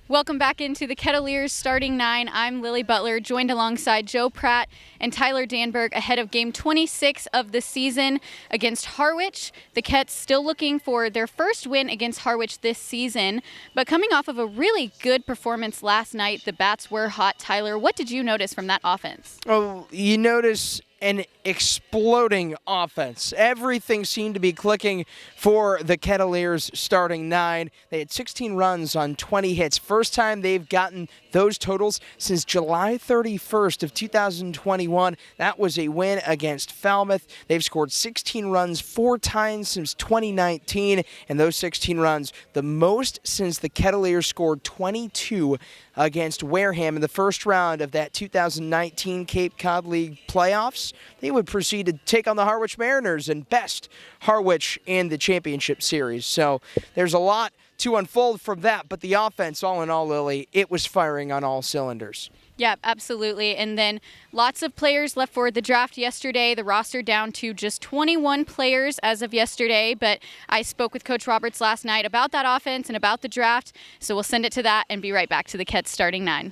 Welcome back into the Kettleers Starting 9. I'm Lily Butler, joined alongside Joe Pratt and Tyler Danberg ahead of Game 26 of the season against Harwich. The Kets still looking for their first win against Harwich this season, but coming off of a really good performance last night, the bats were hot. Tyler, what did you notice from that offense? Oh, you notice an exploding offense. Everything seemed to be clicking for the Kettleers Starting 9. They had 16 runs on 20 hits. First time they've gotten those totals since July 31st of 2021. That was a win against Falmouth. They've scored 16 runs 4 times since 2019, and those 16 runs, the most since the Kettleers scored 22 against Wareham in the first round of that 2019 Cape Cod League playoffs. They would proceed to take on the Harwich Mariners and best Harwich in the championship series. So there's a lot to unfold from that, but the offense, all in all, Lily, it was firing on all cylinders. Yeah, absolutely. And then lots of players left for the draft yesterday. The roster down to just 21 players as of yesterday. But I spoke with Coach Roberts last night about that offense and about the draft. So we'll send it to that and be right back to the Kets Starting 9.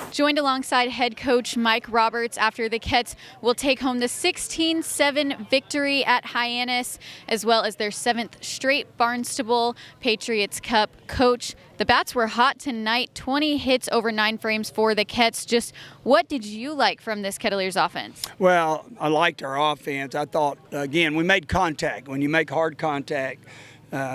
Joined alongside head coach Mike Roberts after the Kets will take home the 16-7 victory at Hyannis, as well as their 7th straight Barnstable Patriots Cup. Coach, the bats were hot tonight, 20 hits over 9 frames for the Kets. Just what did you like from this Kettleers offense? Well, I liked our offense. I thought, again, we made contact. When you make hard contact,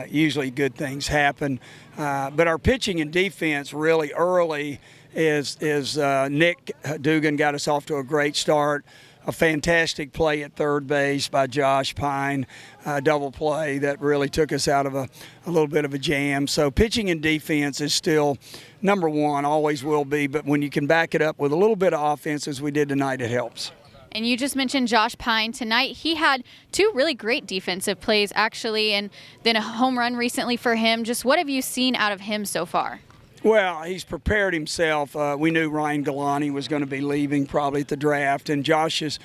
usually good things happen. But our pitching and defense really early is Nick Dugan got us off to a great start. A fantastic play at third base by Josh Pine, double play that really took us out of a little bit of a jam. So pitching and defense is still number one, always will be, but when you can back it up with a little bit of offense as we did tonight, it helps. And you just mentioned Josh Pine tonight. He had 2 really great defensive plays, actually, and then a home run recently for him. Just what have you seen out of him so far? Well, he's prepared himself. We knew Ryan Galani was going to be leaving probably at the draft, and Josh has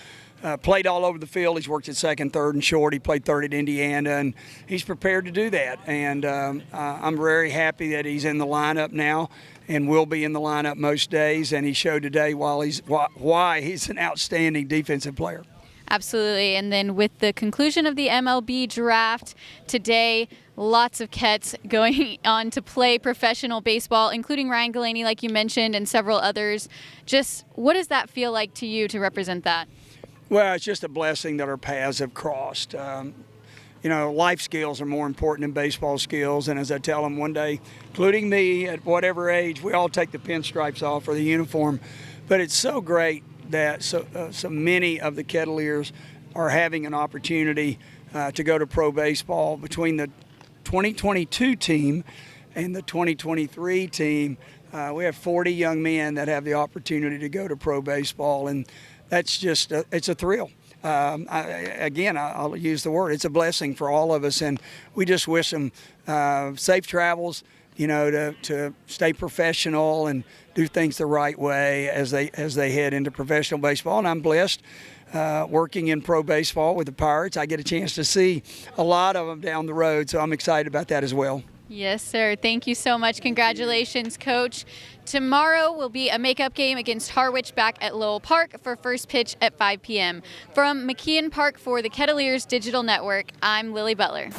played all over the field. He's worked at second, third, and short. He played third at Indiana, and he's prepared to do that. And I'm very happy that he's in the lineup now and will be in the lineup most days, and he showed today why he's an outstanding defensive player. Absolutely. And then with the conclusion of the MLB draft today, lots of Kets going on to play professional baseball, including Ryan Galani, like you mentioned, and several others. Just what does that feel like to you to represent that? Well, it's just a blessing that our paths have crossed. Life skills are more important than baseball skills. And as I tell them one day, including me at whatever age, we all take the pinstripes off for the uniform. But it's so great that so many of the Kettleers are having an opportunity to go to pro baseball. Between the 2022 team and the 2023 team, we have 40 young men that have the opportunity to go to pro baseball, and that's just it's a thrill. I'll use the word, it's a blessing for all of us, and we just wish them safe travels, to stay professional and do things the right way as they head into professional baseball. And I'm blessed working in pro baseball with the Pirates. I get a chance to see a lot of them down the road, so I'm excited about that as well. Yes, sir. Thank you so much. Congratulations, Coach. Tomorrow will be a makeup game against Harwich back at Lowell Park for first pitch at 5 p.m. From McKeon Park for the Kettleers Digital Network, I'm Lily Butler.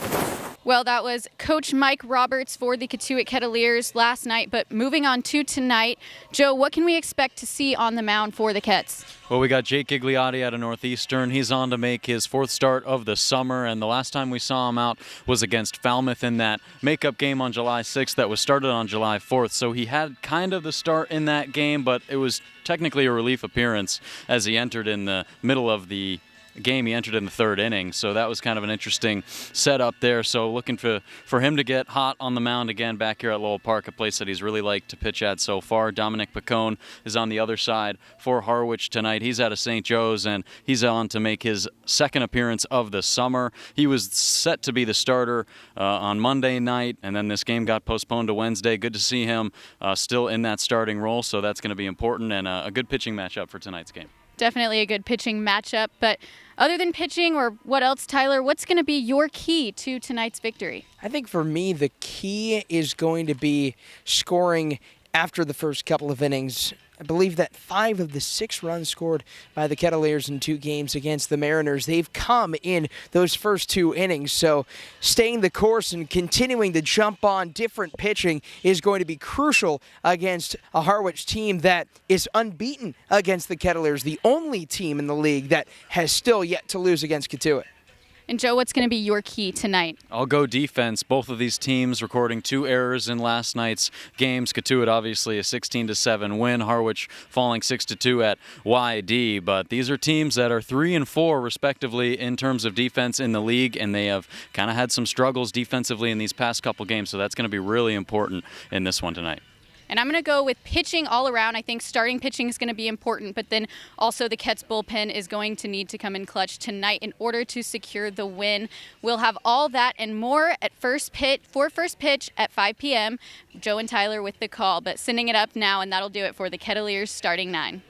Well, that was Coach Mike Roberts for the Katuitt Kettleers last night, but moving on to tonight, Joe, what can we expect to see on the mound for the Kets? Well, we got Jake Gigliotti out of Northeastern. He's on to make his 4th start of the summer, and the last time we saw him out was against Falmouth in that makeup game on July 6th that was started on July 4th. So he had kind of the start in that game, but it was technically a relief appearance as he entered in the middle of the game. He entered in the 3rd inning, so that was kind of an interesting setup there. So looking for him to get hot on the mound again back here at Lowell Park, a place that he's really liked to pitch at so far. Dominic Picone is on the other side for Harwich tonight. He's out of St. Joe's, and he's on to make his 2nd appearance of the summer. He was set to be the starter on Monday night, and then this game got postponed to Wednesday. Good to see him still in that starting role, so that's going to be important, and a good pitching matchup for tonight's game. Definitely a good pitching matchup, but other than pitching, or what else, Tyler, what's going to be your key to tonight's victory? I think for me, the key is going to be scoring after the first couple of innings. I believe that 5 of the 6 runs scored by the Kettleers in 2 games against the Mariners, they've come in those first 2 innings. So staying the course and continuing to jump on different pitching is going to be crucial against a Harwich team that is unbeaten against the Kettleers, the only team in the league that has still yet to lose against Kettleers. And Joe, what's going to be your key tonight? I'll go defense. Both of these teams recording 2 errors in last night's games. Kettleers obviously a 16-7 win. Harwich falling 6-2 at YD. But these are teams that are 3 and 4 respectively in terms of defense in the league, and they have kind of had some struggles defensively in these past couple games. So that's going to be really important in this one tonight. And I'm going to go with pitching all around. I think starting pitching is going to be important, but then also the Ketts bullpen is going to need to come in clutch tonight in order to secure the win. We'll have all that and more at first pitch at 5 p.m. Joe and Tyler with the call, but sending it up now, and that'll do it for the Kettleers Starting 9.